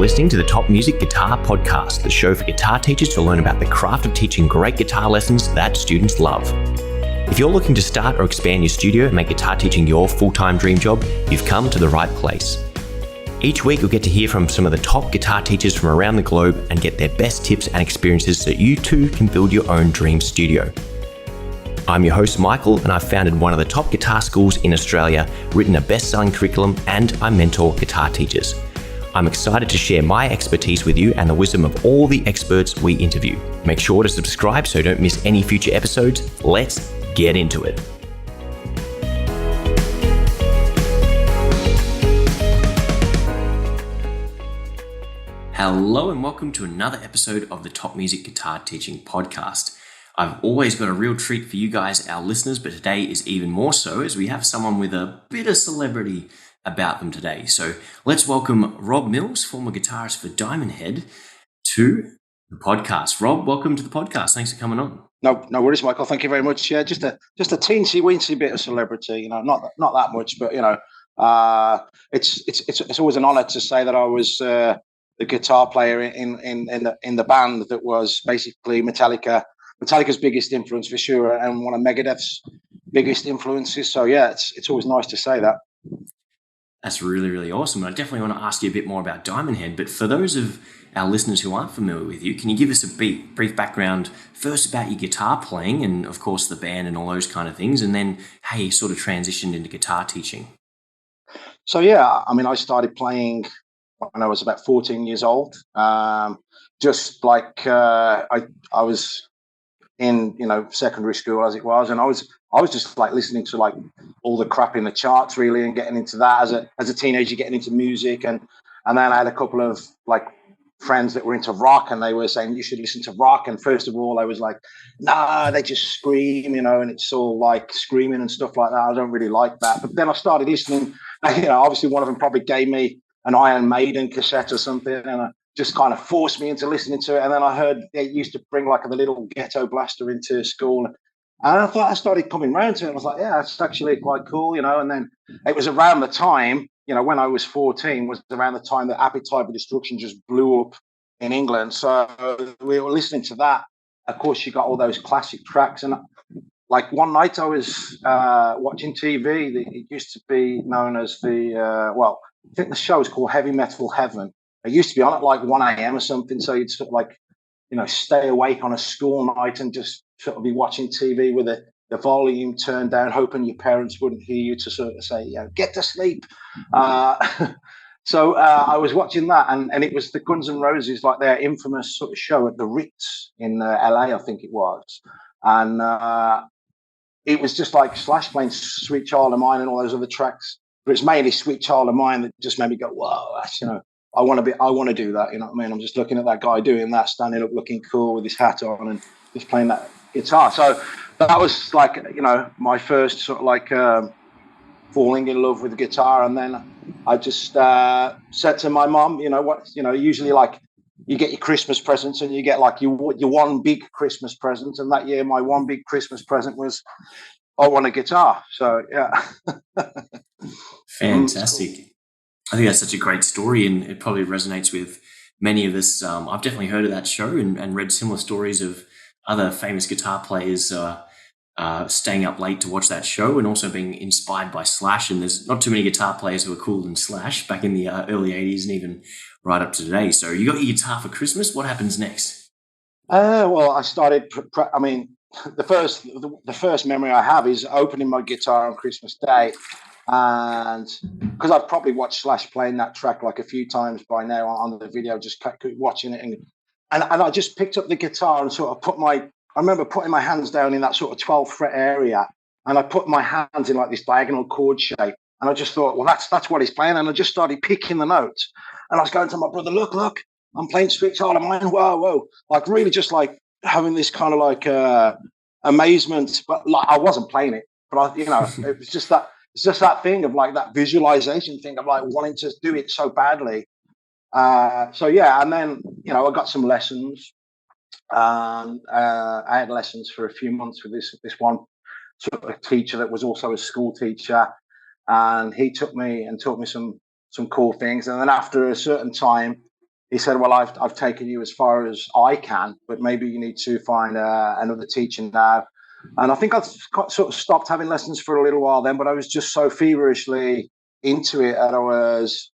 listening to the Top Music Guitar Podcast, the show for guitar teachers to learn about the craft of teaching great guitar lessons that students love. If you're looking to start or expand your studio and make guitar teaching your full-time dream job, you've come to the right place. Each week, you'll get to hear from some of the top guitar teachers from around the globe and get their best tips and experiences so you too can build your own dream studio. I'm your host, Michael, and I've founded one of the top guitar schools in Australia, written a best-selling curriculum, and I mentor guitar teachers. I'm excited to share my expertise with you and the wisdom of all the experts we interview. Make sure to subscribe so you don't miss any future episodes. Let's get into it. Hello and welcome to another episode of the Top Music Guitar Teaching Podcast. I've always got a real treat for you guys, our listeners, but today is even more so as we have someone with a bit of celebrity about them today. So let's welcome Rob Mills, former guitarist for Diamond Head, to the podcast. Rob, welcome to the podcast. Thanks for coming on. No worries, Michael. Thank you very much. Yeah, just a teensy-weensy bit of celebrity, not that much, but it's always an honour to say that I was the guitar player in the band that was basically Metallica's biggest influence for sure, and one of Megadeth's biggest influences. So yeah, it's always nice to say that. That's really, really awesome. I definitely want to ask you a bit more about Diamond Head, but for those of our listeners who aren't familiar with you, can you give us a brief background first about your guitar playing and, of course, the band and all those kind of things, and then how you sort of transitioned into guitar teaching? So yeah, I mean, I started playing when I was about 14 years old. Just like I was in secondary school as it was, and I was just like listening to like all the crap in the charts really, and getting into that as a teenager, getting into music, and then I had a couple of like friends that were into rock, and they were saying you should listen to rock. And first of all, I was like, nah, they just scream, and it's all like screaming and stuff like that. I don't really like that. But then I started listening. Obviously one of them probably gave me an Iron Maiden cassette or something, and just kind of forced me into listening to it. And then I heard they used to bring like the little ghetto blaster into school. And I thought I started coming around to it. I was like, yeah, it's actually quite cool, And then it was around the time, when I was 14, was around the time that Appetite for Destruction just blew up in England. So we were listening to that. Of course, you got all those classic tracks. And like one night I was watching TV. It used to be known as I think the show is called Heavy Metal Heaven. It used to be on at like 1 a.m. or something. So you'd sort of like, stay awake on a school night and just sort of be watching TV with the volume turned down, hoping your parents wouldn't hear you to sort of say, get to sleep. So I was watching that, and it was the Guns N' Roses, like their infamous sort of show at the Ritz in LA, I think it was. And it was just like Slash playing Sweet Child of Mine and all those other tracks. But it's mainly Sweet Child of Mine that just made me go, whoa, that's, I want to do that. You know what I mean? I'm just looking at that guy doing that, standing up, looking cool with his hat on and just playing that guitar. So that was like, my first sort of like falling in love with the guitar. And then I just said to my mom, usually like you get your Christmas presents and you get like your one big Christmas present. And that year, my one big Christmas present was, I want a guitar. So yeah. Fantastic. I think that's such a great story, and it probably resonates with many of us. I've definitely heard of that show and read similar stories of other famous guitar players staying up late to watch that show and also being inspired by Slash. And there's not too many guitar players who are cooler than Slash back in the early 80s and even right up to today. So you got your guitar for Christmas. What happens next? Well, I started, the first memory I have is opening my guitar on Christmas Day. And because I've probably watched Slash playing that track like a few times by now on the video, just watching it, and I just picked up the guitar and sort of I remember putting my hands down in that sort of 12th fret area, and I put my hands in like this diagonal chord shape, and I just thought, well, that's what he's playing, and I just started picking the notes, and I was going to my brother, look, I'm playing Sweet Child of Mine, whoa, like really just like having this kind of like amazement, but like I wasn't playing it, but it was just that. It's just that thing of like that visualization thing of like wanting to do it so badly. So yeah, and then I got some lessons. I had lessons for a few months with this one sort of teacher that was also a school teacher, and he took me and taught me some cool things. And then after a certain time, he said, well, I've taken you as far as I can, but maybe you need to find another teacher now. And I think I sort of stopped having lessons for a little while then, but I was just so feverishly into it that I was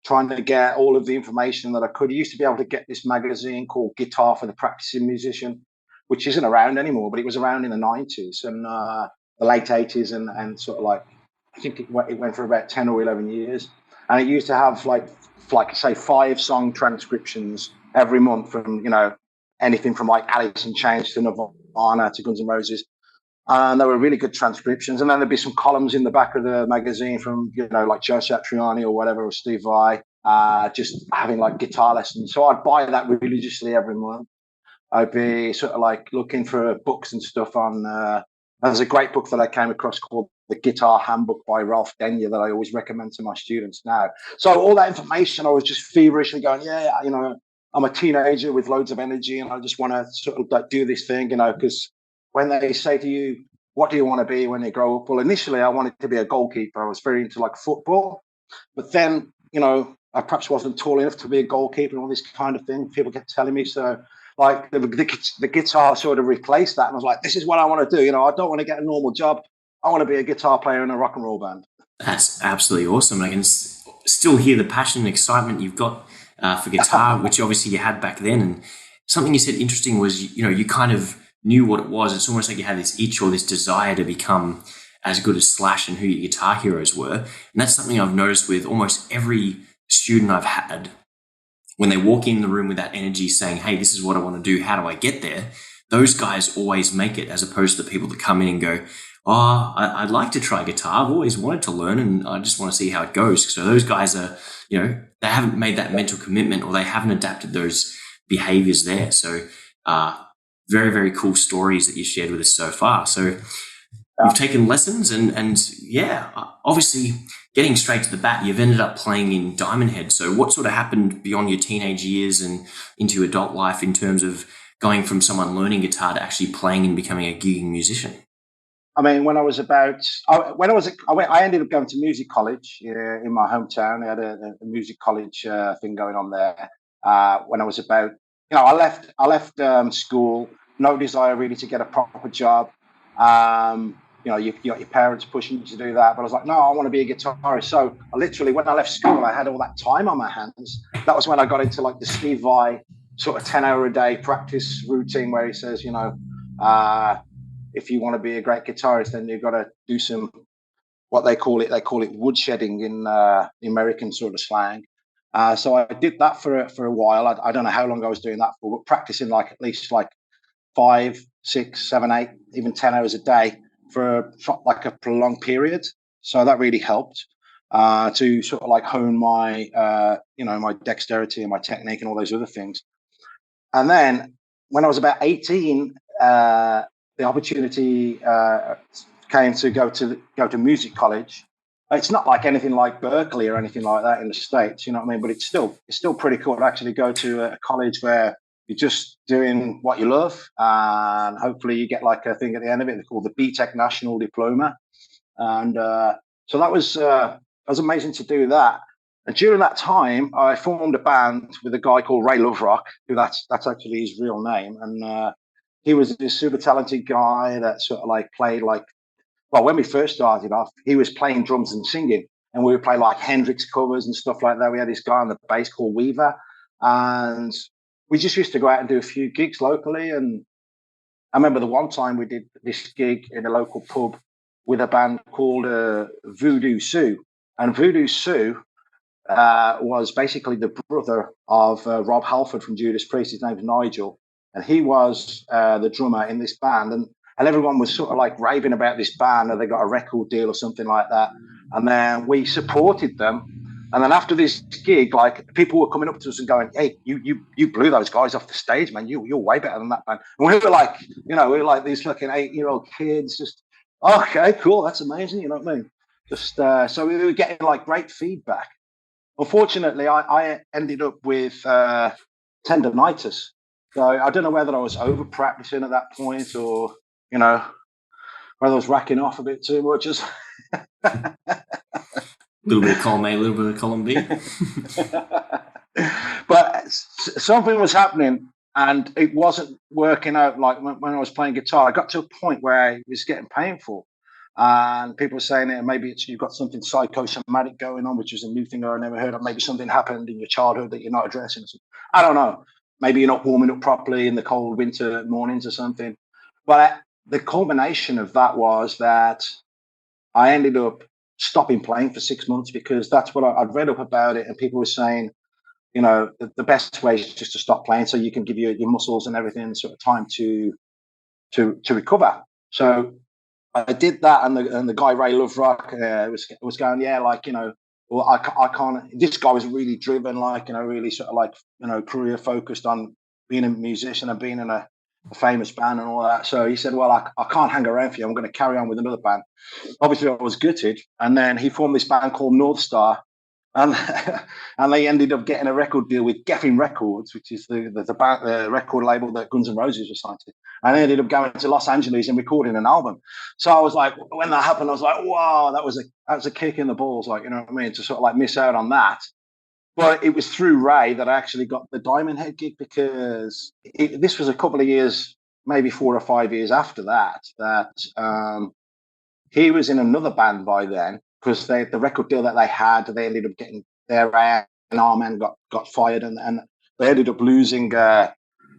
trying to get all of the information that I could. I used to be able to get this magazine called Guitar for the Practicing Musician, which isn't around anymore, but it was around in the 90s and the late 80s and sort of like, I think it went for about 10 or 11 years. And it used to have like say 5 song transcriptions every month from, anything from like Alice in Chains to Nirvana to Guns N' Roses. And there were really good transcriptions. And then there'd be some columns in the back of the magazine from, like Joe Satriani or whatever, or Steve Vai, just having like guitar lessons. So I'd buy that religiously every month. I'd be sort of like looking for books and stuff on, there's a great book that I came across called The Guitar Handbook by Ralph Denyer that I always recommend to my students now. So all that information, I was just feverishly going, I'm a teenager with loads of energy and I just want to sort of like do this thing, because when they say to you, what do you want to be when you grow up? Well, initially I wanted to be a goalkeeper. I was very into like football, but then, I perhaps wasn't tall enough to be a goalkeeper and all this kind of thing. People kept telling me so. Like the guitar sort of replaced that, and I was like, "This is what I want to do." I don't want to get a normal job. I want to be a guitar player in a rock and roll band. That's absolutely awesome. I can still hear the passion and excitement you've got for guitar, which obviously you had back then. And something you said interesting was, you kind of knew what it was. It's almost like you had this itch or this desire to become as good as Slash and who your guitar heroes were. And that's something I've noticed with almost every student I've had. When they walk in the room with that energy saying, hey, this is what I want to do, how do I get there? Those guys always make it, as opposed to the people that come in and go, I'd like to try guitar. I've always wanted to learn and I just want to see how it goes. So those guys are, they haven't made that mental commitment or they haven't adapted those behaviors there. So very, very cool stories that you shared with us so far. So you've taken lessons and obviously getting straight to the bat, you've ended up playing in Diamond Head. So what sort of happened beyond your teenage years and into adult life in terms of going from someone learning guitar to actually playing and becoming a gigging musician? I mean, I ended up going to music college in my hometown. I had a music college thing going on there. When I was about, I left school, no desire really to get a proper job. You got your parents pushing you to do that, but I was like, no, I want to be a guitarist. So I literally, when I left school, I had all that time on my hands. That was when I got into like the Steve Vai sort of 10-hour-a-day practice routine where he says, if you want to be a great guitarist, then you've got to do some, what they call it woodshedding in the American sort of slang. So I did that for a while. I don't know how long I was doing that for, but practicing like at least like 5, 6, 7, 8, even 10 hours a day for like a prolonged period. So that really helped to sort of like hone my, my dexterity and my technique and all those other things. And then when I was about 18, the opportunity came to go to music college. It's not like anything like Berkeley or anything like that in the States, you know what I mean? But it's still pretty cool to actually go to a college where you're just doing what you love, and hopefully you get like a thing at the end of it. They call the BTEC National Diploma, and so that was amazing to do that. And during that time, I formed a band with a guy called Ray Loverock, who that's actually his real name, and he was this super talented guy that sort of like played like, well, when we first started off, he was playing drums and singing, and we would play like Hendrix covers and stuff like that. We had this guy on the bass called Weaver, and we just used to go out and do a few gigs locally. And I remember the one time we did this gig in a local pub with a band called Voodoo Sue. And Voodoo Sue was basically the brother of Rob Halford from Judas Priest. His name's Nigel. And he was the drummer in this band. And everyone was sort of like raving about this band, or they got a record deal or something like that. And then we supported them. And then after this gig, like people were coming up to us and going, "Hey, you blew those guys off the stage, man. You're way better than that band." And we were like these fucking 8-year-old kids, just okay, cool, that's amazing. You know what I mean? Just so we were getting like great feedback. Unfortunately, I ended up with tendonitis. So I don't know whether I was over practicing at that point, or whether I was racking off a bit too much. A little bit of column A, a little bit of column B. But something was happening and it wasn't working out. Like when I was playing guitar, I got to a point where it was getting painful. And people were saying that maybe you've got something psychosomatic going on, which is a new thing I never heard of. Maybe something happened in your childhood that you're not addressing. I don't know. Maybe you're not warming up properly in the cold winter mornings or something. But the culmination of that was that I ended up stopping playing for 6 months, because that's what I'd read up about it, and people were saying, the best way is just to stop playing, so you can give your muscles and everything sort of time to recover. So I did that, and the guy Ray Loverock was going, yeah, like, well, I can't. This guy was really driven, like, really sort of like, career focused on being a musician and being in a famous band and all that. So he said, well, I can't hang around for you. I'm going to carry on with another band. Obviously, I was gutted, and then he formed this band called Northstar, and and they ended up getting a record deal with Geffen Records, which is the record label that Guns N' Roses was signed to. And they ended up going to Los Angeles and recording an album. So I was like, when that happened, I was like, wow, that was a kick in the balls, like, you know what I mean, to sort of like miss out on that. But it was through Ray that I actually got the Diamond Head gig, because this was a couple of years, maybe 4 or 5 years after that he was in another band by then, because the record deal that they had, they ended up getting their A&R man got fired, and they ended up losing the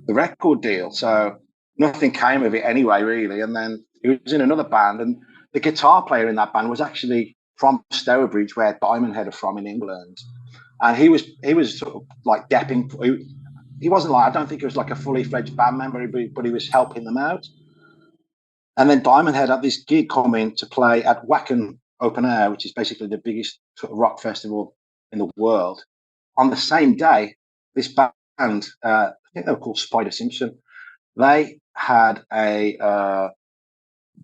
record deal. So nothing came of it anyway, really. And then he was in another band, and the guitar player in that band was actually from Stourbridge, where Diamond Head are from in England. And he was sort of like depping. He wasn't like, I don't think he was like a fully fledged band member, but he was helping them out. And then Diamond Head had this gig coming to play at Wacken Open Air, which is basically the biggest sort of rock festival in the world. On the same day, this band, I think they were called Spider Simpson, they had a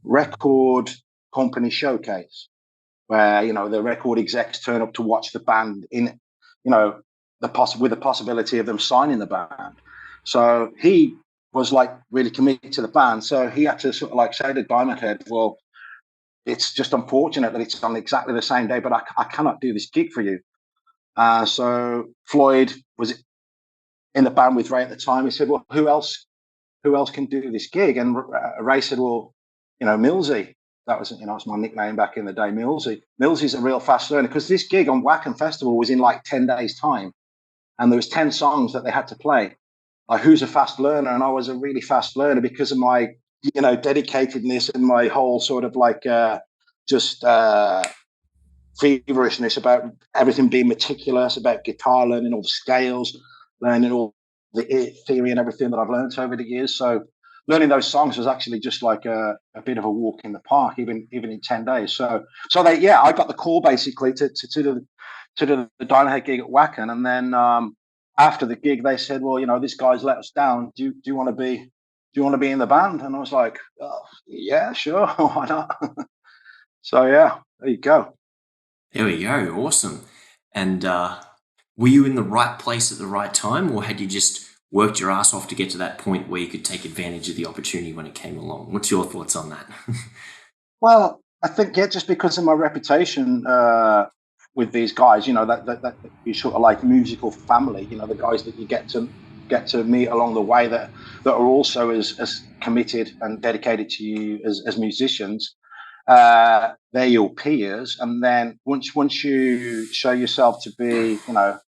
record company showcase where, the record execs turn up to watch the band in, with the possibility of them signing the band. So he was like really committed to the band. So he had to sort of like say to Diamond Head, well, it's just unfortunate that it's on exactly the same day, but I cannot do this gig for you. So Floyd was in the band with Ray at the time. He said, well, who else can do this gig? And Ray said, well, Millsy. That was, it's my nickname back in the day, Millsy. Millsy's a real fast learner, because this gig on Wacken Festival was in like 10 days time. And there was 10 songs that they had to play. Like, who's a fast learner? And I was a really fast learner because of my, dedicatedness and my whole sort of like feverishness about everything being meticulous, about guitar, learning all the scales, learning all the theory and everything that I've learned over the years. So learning those songs was actually just like a bit of a walk in the park, even in 10 days. So I got the call basically to the Diamond Head gig at Wacken, and then after the gig, they said, well, this guy's let us down. Do you want to be in the band? And I was like, oh, yeah, sure. Why not? So, yeah, there you go. There we go. Awesome. And were you in the right place at the right time, or had you just worked your ass off to get to that point where you could take advantage of the opportunity when it came along? What's your thoughts on that? Well, I think, just because of my reputation with these guys, that you sort of like musical family, the guys that you get to meet along the way that are also as committed and dedicated to you as musicians. They're your peers, and then once you show yourself to be,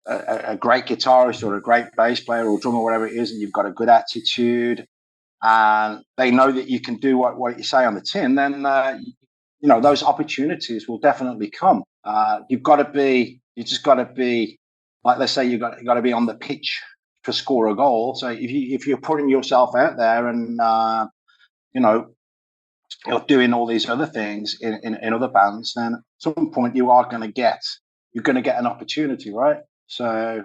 a great guitarist or a great bass player or drummer, whatever it is, and you've got a good attitude, and they know that you can do what you say on the tin, then those opportunities will definitely come. You just got to be, like they say, you got to be on the pitch to score a goal. So if you're putting yourself out there and you're doing all these other things in other bands, then at some point you're going to get an opportunity, right? So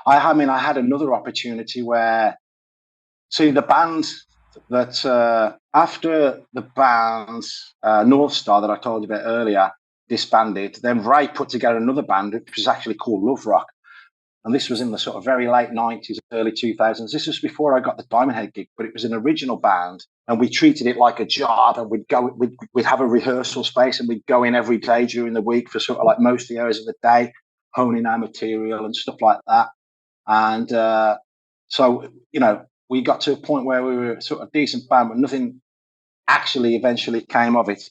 I had another opportunity where, see, the band that after the band Northstar that I told you about earlier disbanded, then Ray put together another band which was actually called Love Rock. And this was in the sort of very late 90s, early 2000s. This was before I got the Diamond Head gig, but it was an original band, and we treated it like a job. And we'd have a rehearsal space, and we'd go in every day during the week for sort of like most of the hours of the day, honing our material and stuff like that. And so, we got to a point where we were sort of a decent band, but nothing actually eventually came of it.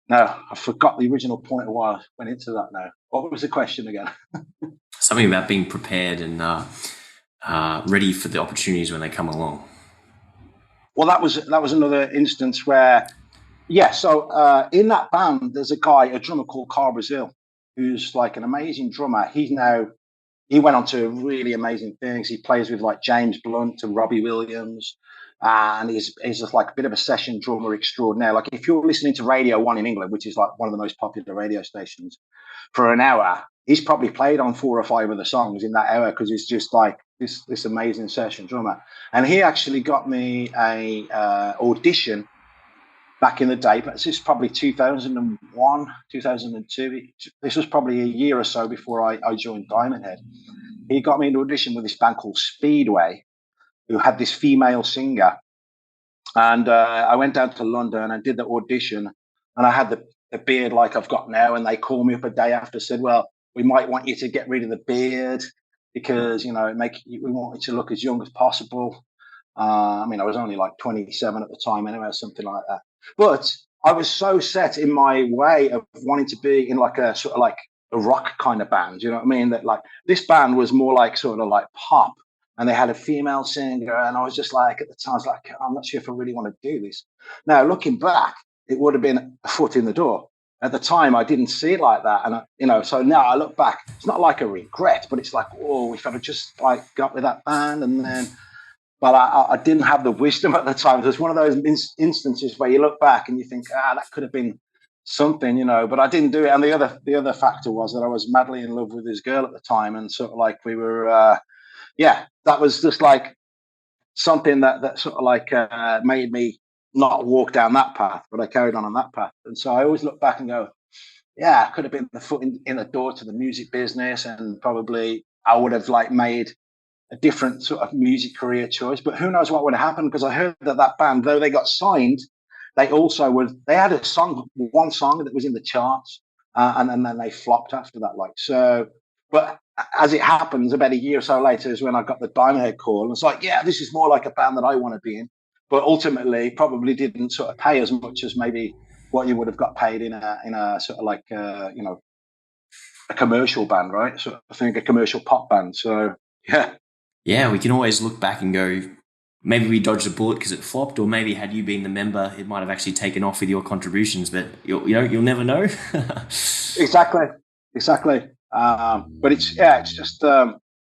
No, I forgot the original point of why I went into that now. What was the question again? Something about being prepared and ready for the opportunities when they come along. Well, that was another instance where, yeah. So in that band, there's a drummer called Carl Brazil, who's like an amazing drummer. He went on to really amazing things. He plays with like James Blunt and Robbie Williams, and he's just like a bit of a session drummer extraordinaire. Like if you're listening to Radio One in England, which is like one of the most popular radio stations, for an hour, he's probably played on 4 or 5 of the songs in that hour because he's just like this amazing session drummer. And he actually got me a audition back in the day, but this is probably 2001, 2002. This was probably a year or so before I joined Diamond Head. He got me an audition with this band called Speedway, who had this female singer. And I went down to London and did the audition, and I had the beard like I've got now. And they called me up a day after, said, "Well, we might want you to get rid of the beard because we want you to look as young as possible." I mean, I was only like 27 at the time, anyway, or something like that. But I was so set in my way of wanting to be in like a sort of like a rock kind of band. You know what I mean? That like this band was more like sort of like pop, and they had a female singer, and I was just like, at the time, I was like, I'm not sure if I really want to do this. Now, looking back, it would have been a foot in the door. At the time, I didn't see it like that, and so now I look back, it's not like a regret, but it's like, oh, if I'd have just like got with that band, and then. But I didn't have the wisdom at the time. There's one of those instances where you look back and you think, that could have been something, but I didn't do it. And the other factor was that I was madly in love with this girl at the time, and sort of like we were, that was just like something that sort of like made me not walk down that path, but I carried on that path. And so I always look back and go, yeah, I could have been the foot in the door to the music business, and probably I would have like made a different sort of music career choice, but who knows what would have happened, because I heard that band, though they got signed, they had one song that was in the charts, and then they flopped after that. Like so, but as it happens, about a year or so later is when I got the Diamond Head call, and it's like, yeah, this is more like a band that I want to be in, but ultimately probably didn't sort of pay as much as maybe what you would have got paid in a sort of like a commercial band, right? So I think a commercial pop band. So yeah. Yeah, we can always look back and go, maybe we dodged a bullet because it flopped, or maybe had you been the member, it might have actually taken off with your contributions. But you'll never know. Exactly. But it's just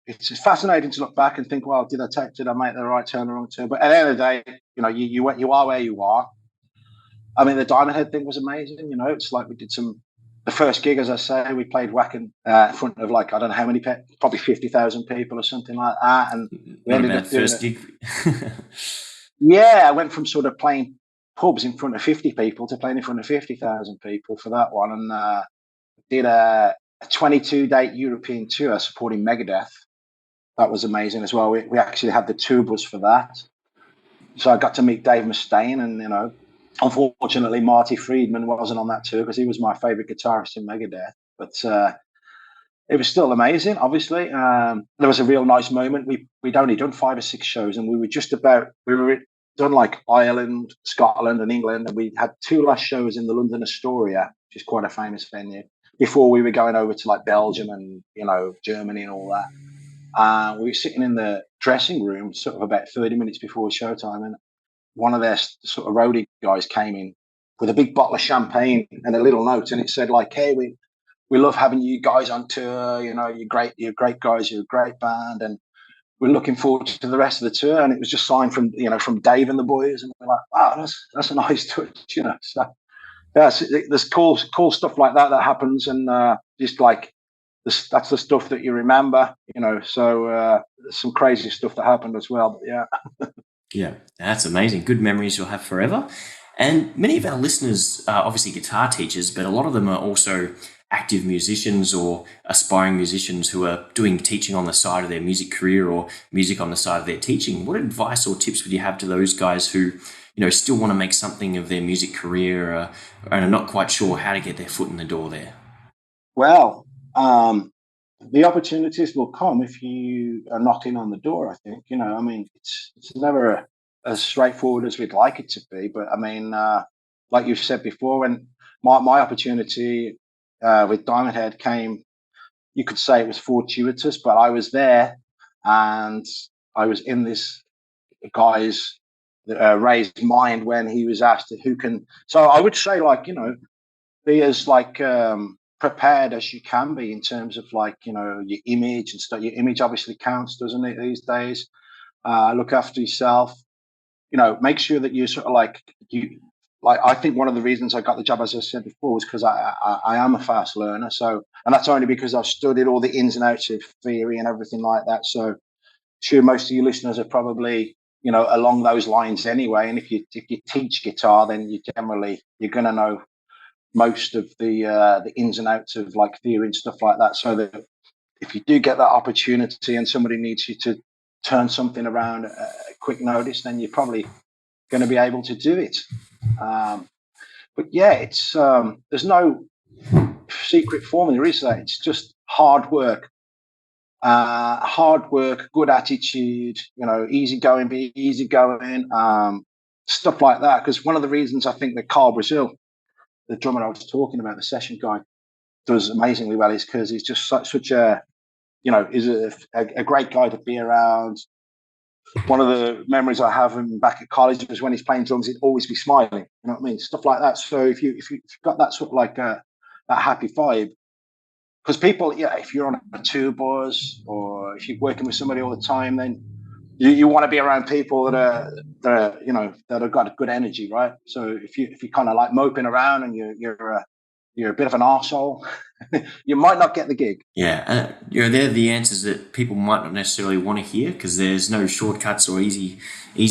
it's fascinating to look back and think, well, did I make the right turn or wrong turn? But at the end of the day, you are where you are. I mean, the Diamond Head thing was amazing. It's like we did the first gig, as I say, we played Wacken in front of like, I don't know how many, probably 50,000 people or something like that. And we ended up doing first gig. Yeah, I went from sort of playing pubs in front of 50 people to playing in front of 50,000 people for that one. And did a 22-date European tour supporting Megadeth. That was amazing as well. We actually had the tour bus for that. So I got to meet Dave Mustaine, and, unfortunately, Marty Friedman wasn't on that tour because he was my favorite guitarist in Megadeth. But it was still amazing, obviously. There was a real nice moment. We'd only done 5 or 6 shows, and we were done like Ireland, Scotland, and England. And we had 2 last shows in the London Astoria, which is quite a famous venue, before we were going over to like Belgium and, Germany and all that. We were sitting in the dressing room sort of about 30 minutes before showtime, and one of their sort of roadie guys came in with a big bottle of champagne and a little note, and it said like, "Hey, we love having you guys on tour. You're great guys. You're a great band, and we're looking forward to the rest of the tour." And it was just signed from from Dave and the boys, and we're like, "Wow, that's a nice touch," So yeah, there's cool stuff like that happens, and just like that's the stuff that you remember, So there's some crazy stuff that happened as well, but yeah. Yeah, that's amazing. Good memories you'll have forever. And many of our listeners are obviously guitar teachers, but a lot of them are also active musicians or aspiring musicians who are doing teaching on the side of their music career or music on the side of their teaching. What advice or tips would you have to those guys who, still want to make something of their music career and are not quite sure how to get their foot in the door there? Well, the opportunities will come if you are knocking on the door. I think, I mean, it's never as straightforward as we'd like it to be. But I mean, like you said before, when my opportunity with Diamond Head came, you could say it was fortuitous, but I was there and I was in this guy's raised mind when he was asked who can. So I would say, like, be as like prepared as you can be in terms of, like, your image and stuff. Your image obviously counts, doesn't it, these days? Look after yourself. Make sure that you sort of like you. Like, I think one of the reasons I got the job, as I said before, was because I am a fast learner. So, and that's only because I've studied all the ins and outs of theory and everything like that. So, sure, most of your listeners are probably along those lines anyway. And if you teach guitar, then you're going to know most of the ins and outs of, like, theory and stuff like that. So that if you do get that opportunity and somebody needs you to turn something around at quick notice, then you're probably going to be able to do it. But yeah, it's there's no secret formula, is there? It's just hard work. Good attitude, easygoing, be easygoing, stuff like that. Because one of the reasons I think that Carl Brazil, the drummer I was talking about, the session guy, does amazingly well is because he's just such a, is a great guy to be around. One of the memories I have him back at college was when he's playing drums, he'd always be smiling. You know what I mean? Stuff like that. So if you've got that sort of like that happy vibe, because people, yeah, if you're on a tour bus or if you're working with somebody all the time, then you want to be around people that have got good energy, right? So if you kind of like moping around and you're a bit of an arsehole, you might not get the gig. Yeah, and they're the answers that people might not necessarily want to hear, because there's no shortcuts or easy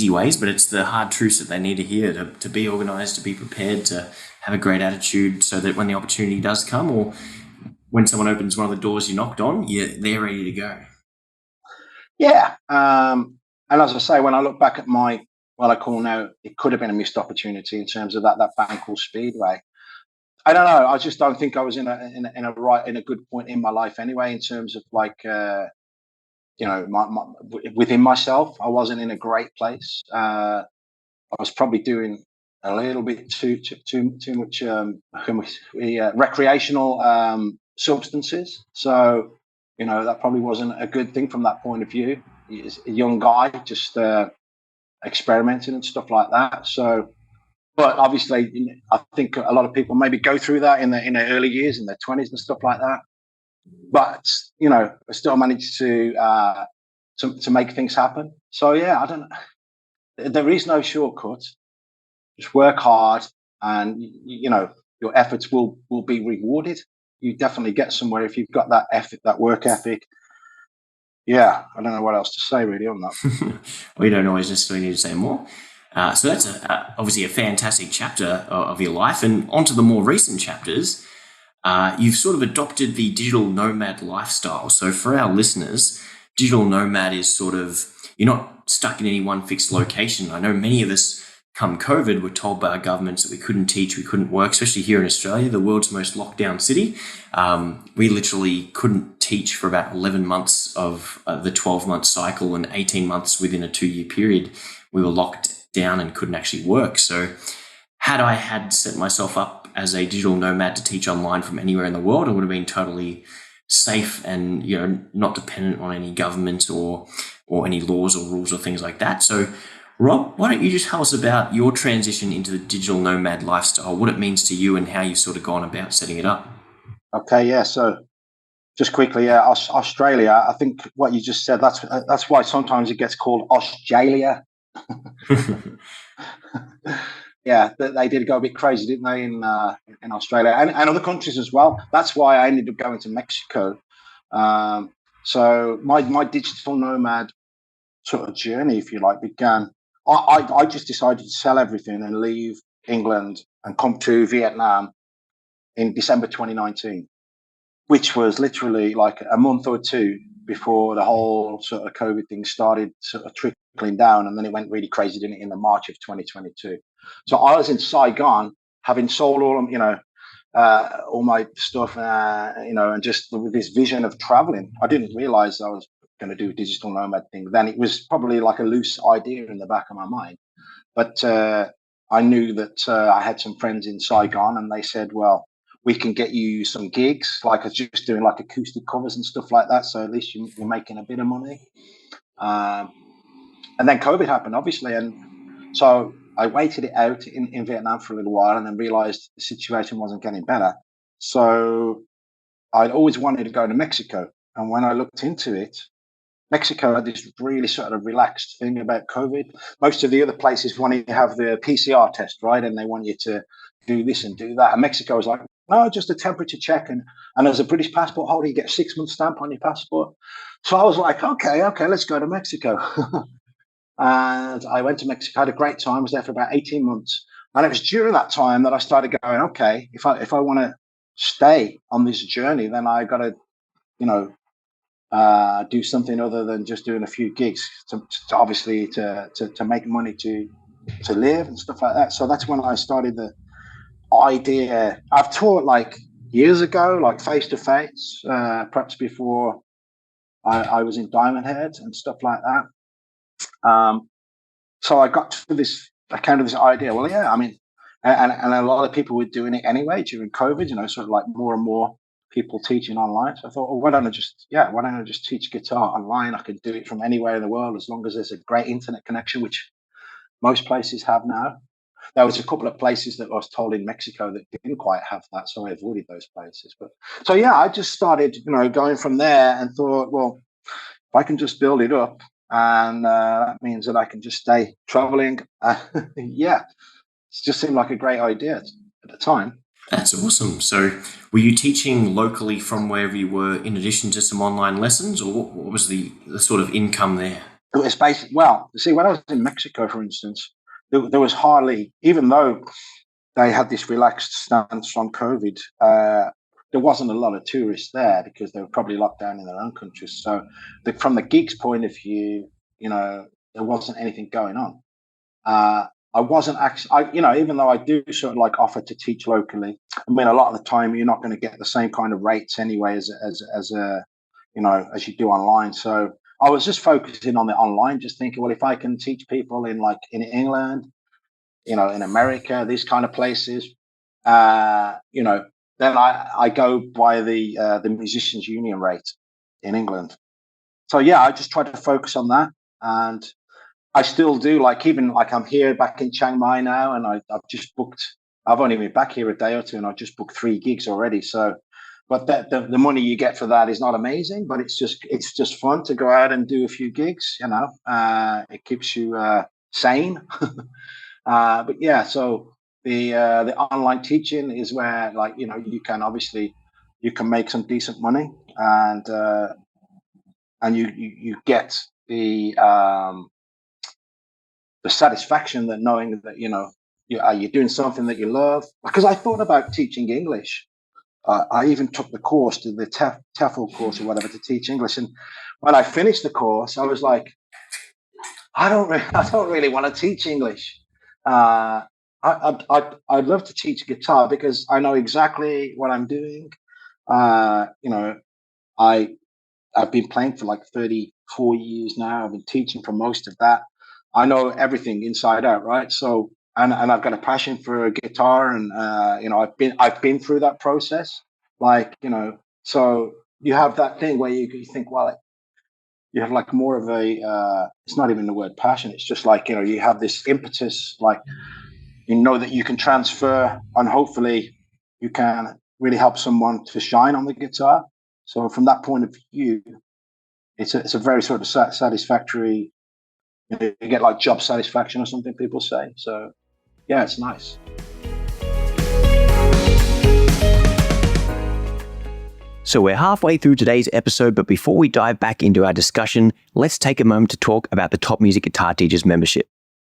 ways, but it's the hard truths that they need to hear to be organised, to be prepared, to have a great attitude, so that when the opportunity does come, or when someone opens one of the doors you knocked on, they're ready to go. Yeah, and as I say, when I look back at what I call now, it could have been a missed opportunity in terms of that Bancourt Speedway. I don't know. I just don't think I was in a good point in my life anyway, in terms of, like, within myself. I wasn't in a great place. I was probably doing a little bit too much recreational substances. So, that probably wasn't a good thing from that point of view. He's a young guy, just experimenting and stuff like that. So, but obviously, I think a lot of people maybe go through that in their early years, in their 20s and stuff like that. But I still managed to make things happen. So yeah, I don't know. There is no shortcut. Just work hard, and your efforts will be rewarded. You definitely get somewhere if you've got that ethic, that work ethic. Yeah, I don't know what else to say really on that. We don't always necessarily need to say more. So that's obviously a fantastic chapter of your life. And onto the more recent chapters, you've sort of adopted the digital nomad lifestyle. So for our listeners, digital nomad is sort of, you're not stuck in any one fixed location. I know many of us, come COVID, were told by our governments that we couldn't teach, we couldn't work, especially here in Australia, the world's most locked down city. We literally couldn't teach for about 11 months of the 12-month cycle, and 18 months within a 2-year period. We were locked down and couldn't actually work. So had I had set myself up as a digital nomad to teach online from anywhere in the world, I would have been totally safe and not dependent on any government or any laws or rules or things like that. So Rob, why don't you just tell us about your transition into the digital nomad lifestyle, what it means to you and how you've sort of gone about setting it up? Okay, yeah. So just quickly, Australia, I think what you just said, that's why sometimes it gets called Australia. Yeah, they did go a bit crazy, didn't they, in Australia and other countries as well. That's why I ended up going to Mexico. So my digital nomad sort of journey, if you like, began. I just decided to sell everything and leave England and come to Vietnam in December 2019, which was literally like a month or two before the whole sort of COVID thing started sort of trickling down, and then it went really crazy, didn't it, in the March of 2022. So I was in Saigon, having sold all of, all my stuff, and just with this vision of traveling. I didn't realize I was going to do a digital nomad thing. Then it was probably like a loose idea in the back of my mind. But I knew that I had some friends in Saigon, and they said, well, we can get you some gigs, like I was just doing like acoustic covers and stuff like that. So at least you're making a bit of money. And then COVID happened, obviously. And so I waited it out in Vietnam for a little while and then realized the situation wasn't getting better. So I'd always wanted to go to Mexico. And when I looked into it, Mexico had this really sort of relaxed thing about COVID. Most of the other places want you to have the PCR test, right? And they want you to do this and do that. And Mexico was like, no, just a temperature check. And as a British passport holder, you get a 6-month stamp on your passport. So I was like, okay, let's go to Mexico. And I went to Mexico, had a great time. I was there for about 18 months. And it was during that time that I started going, okay, if I want to stay on this journey, then I got to, do something other than just doing a few gigs to obviously to make money to live and stuff like that. So that's when I started the idea. I've taught like years ago, like face to face, perhaps before I was in Diamond Head and stuff like that. So I got to this idea. Well, yeah, I mean, and a lot of people were doing it anyway during COVID. Sort of like more and more people teaching online. So I thought, well, why don't I just teach guitar online? I could do it from anywhere in the world as long as there's a great internet connection, which most places have now. There was a couple of places that I was told in Mexico that didn't quite have that, so I avoided those places. But so yeah, I just started, going from there and thought, well, if I can just build it up, and that means that I can just stay traveling. Yeah, it just seemed like a great idea at the time. That's awesome. So were you teaching locally from wherever you were in addition to some online lessons, or what was the sort of income there? It was basically, well, you see, when I was in Mexico, for instance, there was hardly, even though they had this relaxed stance from COVID, there wasn't a lot of tourists there because they were probably locked down in their own countries. So from the gigs point of view, there wasn't anything going on. I wasn't actually, even though I do sort of like offer to teach locally, I mean, a lot of the time you're not going to get the same kind of rates anyway as you do online. So I was just focusing on the online, just thinking, well, if I can teach people in England, in America, these kind of places, then I go by the musicians union rate in England. So yeah, I just try to focus on that, and I still do. I'm here back in Chiang Mai now, and I've just booked. I've only been back here a day or two, and I've just booked 3 gigs already. So, but the money you get for that is not amazing, but it's just fun to go out and do a few gigs. It keeps you sane. But yeah, so the online teaching is where you can make some decent money, and you get the satisfaction that knowing that you're doing something that you love. Because I thought about teaching English. I even took the course, the TEFL course or whatever, to teach English. And when I finished the course, I was like, I don't really want to teach English. I'd love to teach guitar because I know exactly what I'm doing. I've been playing for like 34 years now. I've been teaching for most of that. I know everything inside out, right? So, and I've got a passion for guitar, and I've been through that process. So you have that thing where you think, well, you have like more of a. It's not even the word passion. It's just like you have this impetus, like that you can transfer, and hopefully you can really help someone to shine on the guitar. So from that point of view, it's a very sort of satisfactory. You get like job satisfaction or something people say. So yeah, it's nice. So we're halfway through today's episode, but before we dive back into our discussion, let's take a moment to talk about the Top Music Guitar Teachers membership.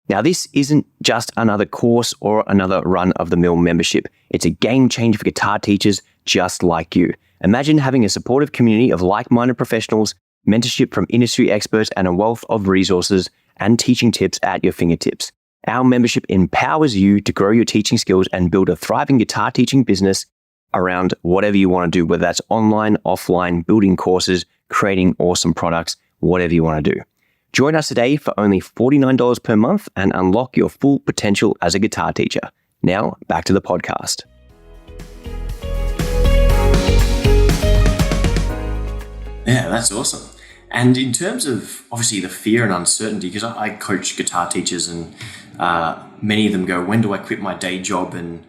Now, this isn't just another course or another run-of-the-mill membership. It's a game changer for guitar teachers just like you. Imagine having a supportive community of like-minded professionals, mentorship from industry experts, and a wealth of resources and teaching tips at your fingertips. Our membership empowers you to grow your teaching skills and build a thriving guitar teaching business around whatever you want to do, whether that's online, offline, building courses, creating awesome products, whatever you want to do. Join us today for only $49 per month and unlock your full potential as a guitar teacher. Now, back to the podcast. Yeah, that's awesome. And in terms of, obviously, the fear and uncertainty, because I coach guitar teachers and many of them go, when do I quit my day job and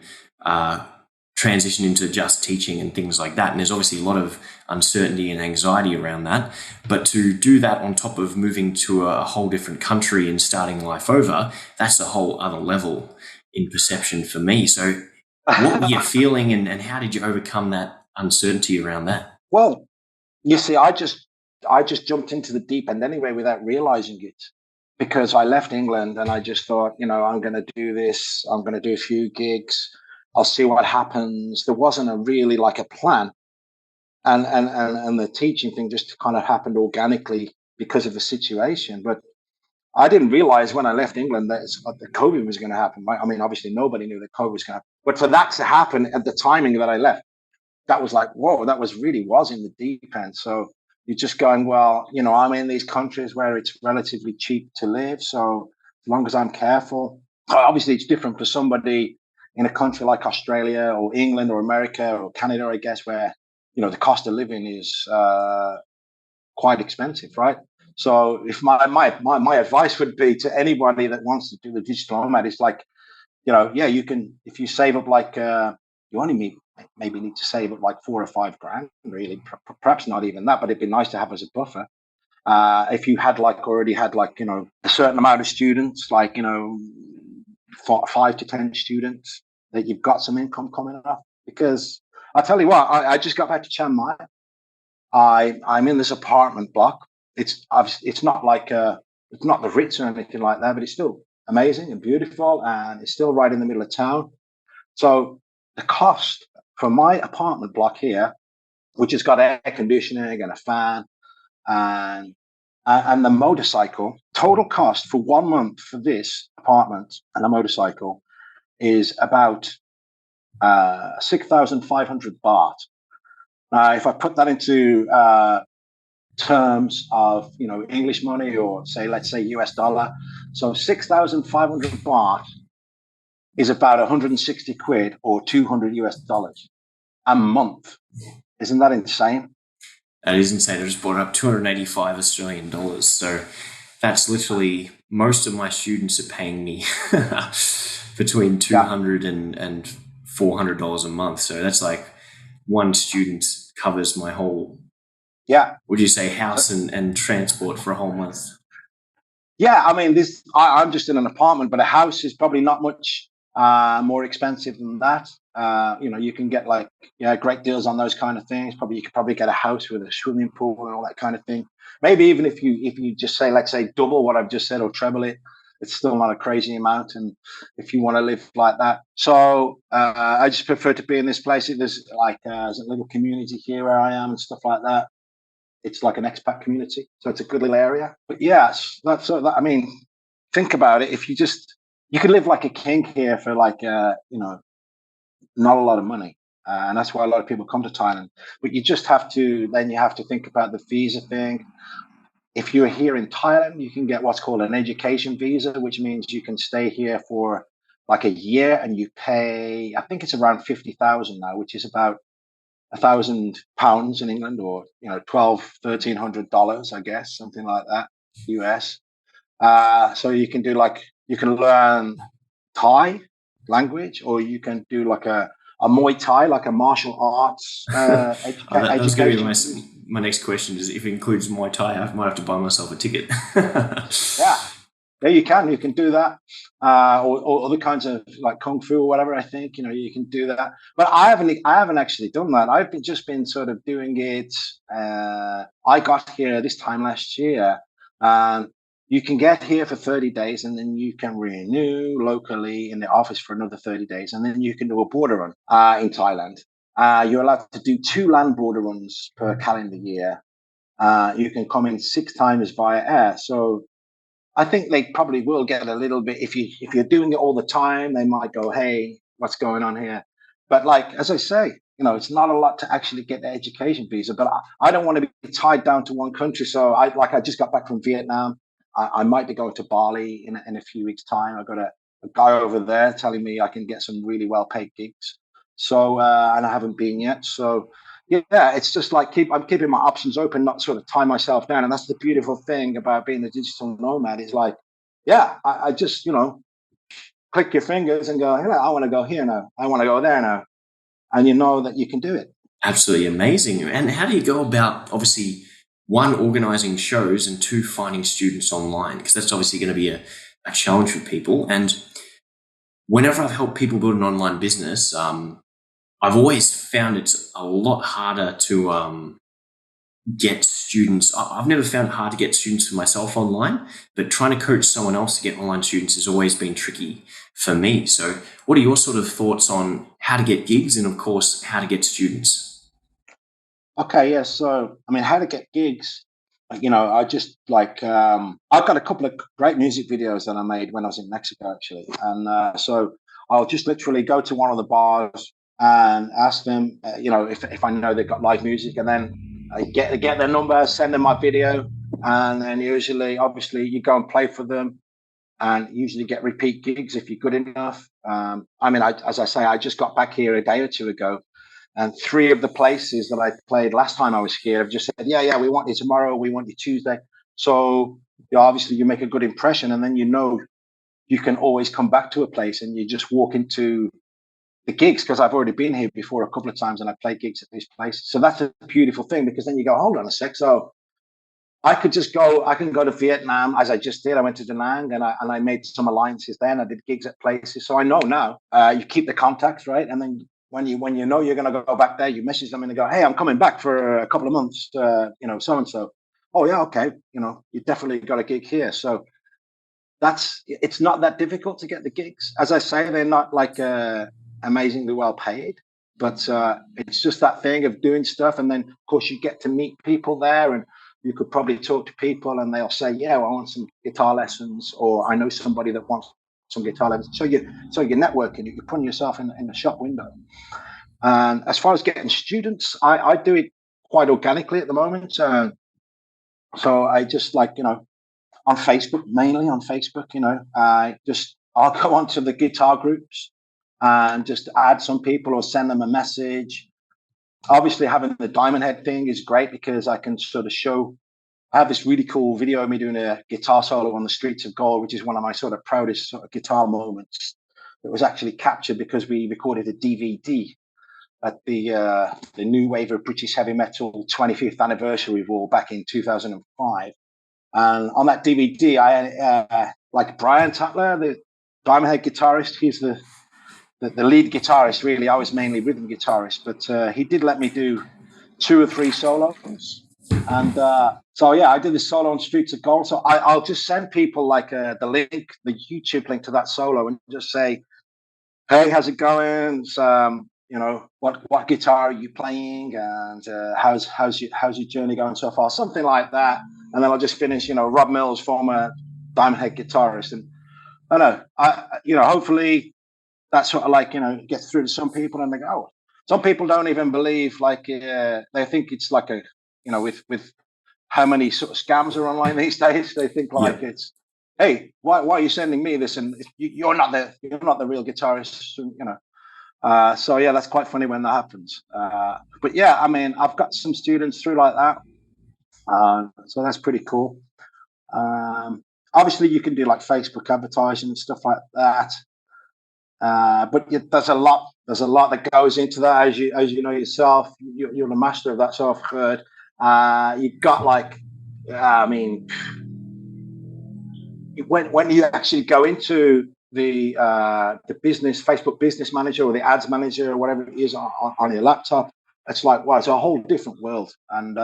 transition into just teaching and things like that? And there's obviously a lot of uncertainty and anxiety around that. But to do that on top of moving to a whole different country and starting life over, that's a whole other level in perception for me. So what were you feeling and how did you overcome that uncertainty around that? Well, you see, I just jumped into the deep end anyway without realizing it, because I left England and I just thought, I'm going to do this. I'm going to do a few gigs. I'll see what happens. There wasn't really like a plan. And the teaching thing just kind of happened organically because of the situation. But I didn't realize when I left England that the COVID was going to happen. I mean, obviously nobody knew that COVID was going to happen. But for that to happen at the timing that I left, that was like, whoa, that was in the deep end. So you're just going, well, I'm in these countries where it's relatively cheap to live. So as long as I'm careful, obviously it's different for somebody in a country like Australia or England or America or Canada, I guess, where, the cost of living is quite expensive, right? So if my advice would be to anybody that wants to do the digital nomad, is like, you can, if you save up like, you only maybe need to save up like $4 or $5 really, perhaps not even that, but it'd be nice to have as a buffer. If you had already had a certain amount of students, 5 to 10 students, that you've got some income coming up. Because I tell you what, I just got back to Chiang Mai. I'm in this apartment block. It's not it's not the Ritz or anything like that, but it's still amazing and beautiful, and it's still right in the middle of town. So the cost for my apartment block here, which has got air conditioning and a fan and the motorcycle, total cost for 1 month for this apartment and a motorcycle is about 6,500 baht. Now, if I put that into terms of English money, or let's say US dollar, so 6,500 baht is about 160 quid or 200 US dollars a month. Isn't that insane? That is insane. I just brought up 285 Australian dollars. So that's literally, most of my students are paying me between $200 and $400 a month. So that's like one student covers my whole, would you say, house and transport for a whole month? Yeah, I mean, I'm just in an apartment, but a house is probably not much more expensive than that. You can get great deals on those kind of things. You could probably get a house with a swimming pool and all that kind of thing. Maybe even if you just say, let's say, double what I've just said or treble it, it's still not a crazy amount. And if you want to live like that, so I just prefer to be in this place. There's there's a little community here where I am and stuff like that. It's like an expat community, so it's a good little area. But yes, I mean, think about it. If you could live like a king here for not a lot of money, and that's why a lot of people come to Thailand. But you just have to think about the visa thing. If you're here in Thailand, you can get what's called an education visa, which means you can stay here for like a year, and you pay, I think it's around 50,000 now, which is about £1,000 in England, or $1,200-$1,300, I guess, something like that, US. So you can do you can learn Thai language, or you can do like a Muay Thai, like a martial arts education. That was going to be my next question, is if it includes Muay Thai, I might have to buy myself a ticket. Yeah, you can do that, or other kinds of like kung fu or whatever. I think you can do that, but I haven't actually done that. I've just been sort of doing it. I got here this time last year, and you can get here for 30 days, and then you can renew locally in the office for another 30 days, and then you can do a border run in Thailand. You're allowed to do 2 land border runs per calendar year. You can come in 6 times via air. So I think they probably will get a little bit, if you're doing it all the time, they might go, hey, what's going on here? But as I say, it's not a lot to actually get the education visa, but I don't want to be tied down to one country. So I just got back from Vietnam. I might be going to Bali in a few weeks' time. I've got a guy over there telling me I can get some really well paid gigs. So and I haven't been yet. So yeah, it's just like I'm keeping my options open, not sort of tie myself down. And that's the beautiful thing about being a digital nomad is like, yeah, I just click your fingers and go, I want to go here now. I want to go there now. And you know that you can do it. Absolutely amazing. And how do you go about, obviously, one, organizing shows, and two, finding students online? Because that's obviously going to be a challenge for people. And whenever I've helped people build an online business, I've always found it's a lot harder to get students. I've never found it hard to get students for myself online, but trying to coach someone else to get online students has always been tricky for me. So what are your sort of thoughts on how to get gigs and, of course, how to get students? Okay, yeah. So, I mean, how to get gigs? I just I've got a couple of great music videos that I made when I was in Mexico, actually. And so I'll just literally go to one of the bars and ask them, if I know they've got live music, and then I get their number, send them my video, and then usually, obviously, you go and play for them, and usually get repeat gigs if you're good enough. As I say, I just got back here a day or two ago, and three of the places that I played last time I was here have just said, yeah, we want you tomorrow, we want you Tuesday. So obviously you make a good impression, and then you can always come back to a place and you just walk into the gigs, because I've already been here before a couple of times and I played gigs at these places. So that's a beautiful thing, because then you go, hold on a sec. So I can go to Vietnam, as I just did. I went to Da Nang and I made some alliances there, and I did gigs at places. So I know now, you keep the contacts, right? And then when you know you're going to go back there, you message them and go, hey, I'm coming back for a couple of months, so-and-so. Oh yeah, okay. You definitely got a gig here. So it's not that difficult to get the gigs. As I say, they're not like amazingly well paid, but it's just that thing of doing stuff. And then of course you get to meet people there, and you could probably talk to people and they'll say, yeah, well, I want some guitar lessons, or I know somebody that wants some guitar lessons. So you're networking, you're putting yourself in the shop window. And as far as getting students, I do it quite organically at the moment. So I just on Facebook, mainly on Facebook, I'll go onto the guitar groups and just add some people or send them a message. Obviously, having the diamond head thing is great, because I can sort of show. I have this really cool video of me doing a guitar solo on the streets of Gold, which is one of my sort of proudest sort of guitar moments. It was actually captured because we recorded a DVD at the New Wave of British Heavy Metal 25th anniversary war back in 2005. And on that DVD, I like Brian Tatler, the diamond head guitarist. He's the lead guitarist, really. I was mainly rhythm guitarist, but he did let me do 2 or 3 solos. And so, yeah, I did this solo on Streets of Gold. So I'll just send people the link, the YouTube link to that solo, and just say, hey, how's it going? What guitar are you playing? And how's your journey going so far? Something like that. And then I'll just finish, Rob Mills, former diamond head guitarist. And I know, hopefully that sort of gets through to some people, and they go, oh, some people don't even believe, they think it's like with how many sort of scams are online these days, they think it's, hey, why are you sending me this? And you're not the real guitarist, so yeah, that's quite funny when that happens. But yeah, I mean, I've got some students through like that. So that's pretty cool. Obviously you can do like Facebook advertising and stuff like that. But there's a lot that goes into that, as you know yourself. You're the master of that, so I've heard. You've got when you actually go into the Facebook business manager or the ads manager or whatever it is on your laptop, it's like, wow, it's a whole different world. And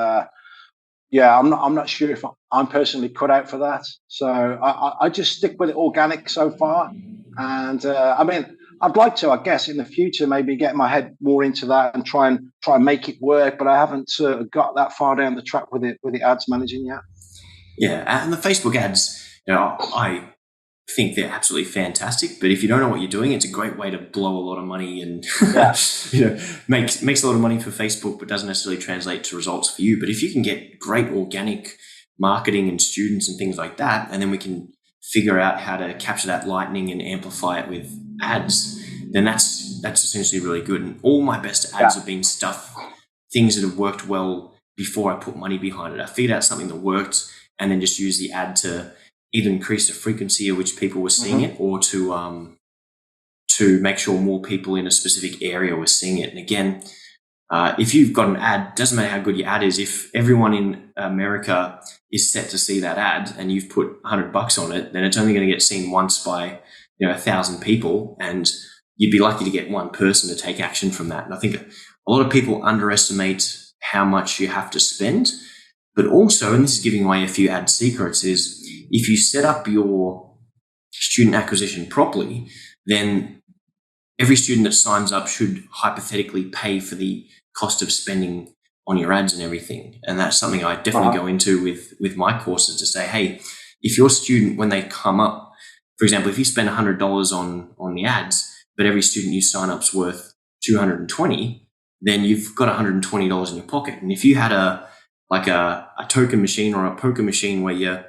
yeah, I'm not sure if I'm personally cut out for that. So I just stick with it organic so far. And I mean, I'd like to, I guess, in the future, maybe get my head more into that and try and make it work. But I haven't got that far down the track with the ads managing yet. Yeah, and the Facebook ads, I think they're absolutely fantastic. But if you don't know what you're doing, it's a great way to blow a lot of money and Yeah. makes a lot of money for Facebook, but doesn't necessarily translate to results for you. But if you can get great organic marketing and students and things like that, and then we can figure out how to capture that lightning and amplify it with ads, then that's essentially really good. And all my best ads have been things that have worked well before I put money behind it. I figured out something that worked and then just use the ad to either increase the frequency at which people were seeing it, or to make sure more people in a specific area were seeing it. And again, if you've got an ad, doesn't matter how good your ad is. If everyone in America is set to see that ad and you've put $100 on it, then it's only going to get seen once by 1,000 people, and you'd be lucky to get one person to take action from that. And I think a lot of people underestimate how much you have to spend, but also, and this is giving away a few ad secrets, is if you set up your student acquisition properly, then every student that signs up should hypothetically pay for the cost of spending on your ads and everything. And that's something I definitely go into with my courses, to say, hey, if your student, when they come up, for example, if you spend $100 on the ads, but every student you sign up's worth $220, then you've got $120 in your pocket. And if you had a token machine or a poker machine where you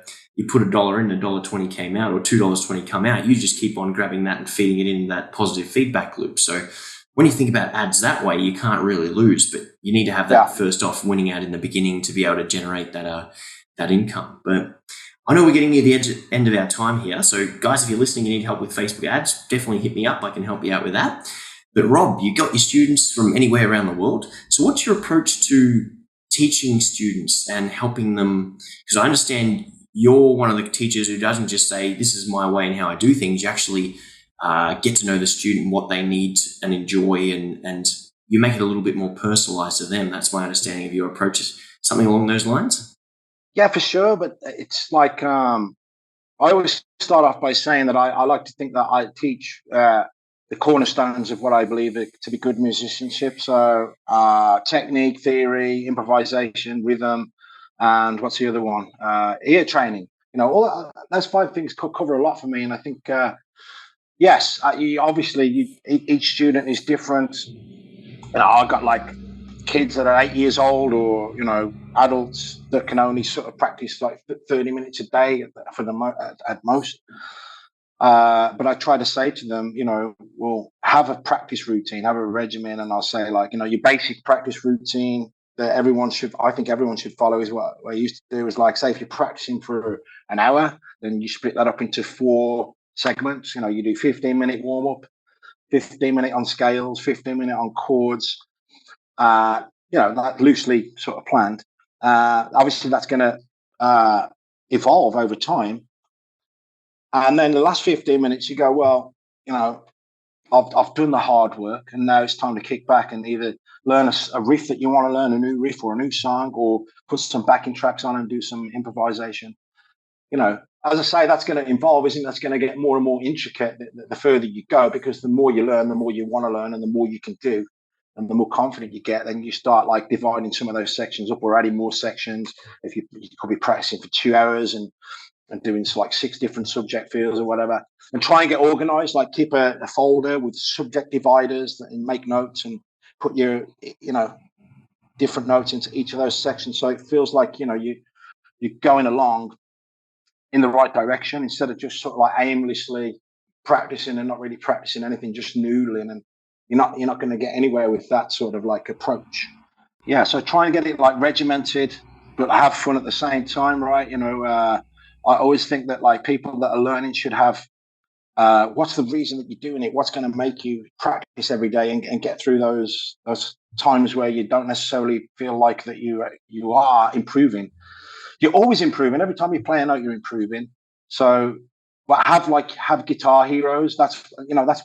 put $1 in, $1.20 came out, or $2.20 come out, you just keep on grabbing that and feeding it in that positive feedback loop. So when you think about ads that way, you can't really lose, but you need to have that first off winning ad in the beginning to be able to generate that income. But I know we're getting near the end of our time here. So guys, if you're listening, you need help with Facebook ads, definitely hit me up. I can help you out with that. But Rob, you got your students from anywhere around the world. So what's your approach to teaching students and helping them? Because I understand you're one of the teachers who doesn't just say, this is my way and how I do things. You actually get to know the student, what they need and enjoy, and you make it a little bit more personalized to them. That's my understanding of your approaches. Something along those lines? Yeah, for sure. But it's like, I always start off by saying that I like to think that I teach the cornerstones of what I believe to be good musicianship. So technique, theory, improvisation, rhythm, and what's the other one? Ear training. All those 5 things cover a lot for me. And I think, yes, each student is different. I've got like kids that are 8 years old, or adults that can only sort of practice like 30 minutes a day for at most. But I try to say to them, well, have a practice routine, have a regimen, and I'll say, like, your basic practice routine that I think everyone should follow is what I used to do. Is like, say, if you're practicing for an hour, then you split that up into 4 segments. You do 15-minute warm up, 15-minute on scales, 15-minute on chords. That loosely sort of planned. Obviously, that's going to evolve over time. And then the last 15 minutes, you go, well, I've done the hard work, and now it's time to kick back and either learn a riff that you want to learn, a new riff or a new song, or put some backing tracks on and do some improvisation. As I say, that's going to evolve, isn't it? That's going to get more and more intricate the further you go, because the more you learn, the more you want to learn, and the more you can do, and the more confident you get. Then you start like dividing some of those sections up or adding more sections. If you could be practicing for 2 hours and doing like 6 different subject fields or whatever, and try and get organized, like keep a folder with subject dividers and make notes and put your, different notes into each of those sections. So it feels like, you're going along in the right direction, instead of just sort of like aimlessly practicing and not really practicing anything, just noodling. And you're not going to get anywhere with that sort of like approach. Yeah. So try and get it like regimented, but have fun at the same time. Right. I always think that like people that are learning should have, what's the reason that you're doing it? What's going to make you practice every day and get through those times where you don't necessarily feel like that you are improving. You're always improving. Every time you play a note, you're improving. So, but have guitar heroes. That's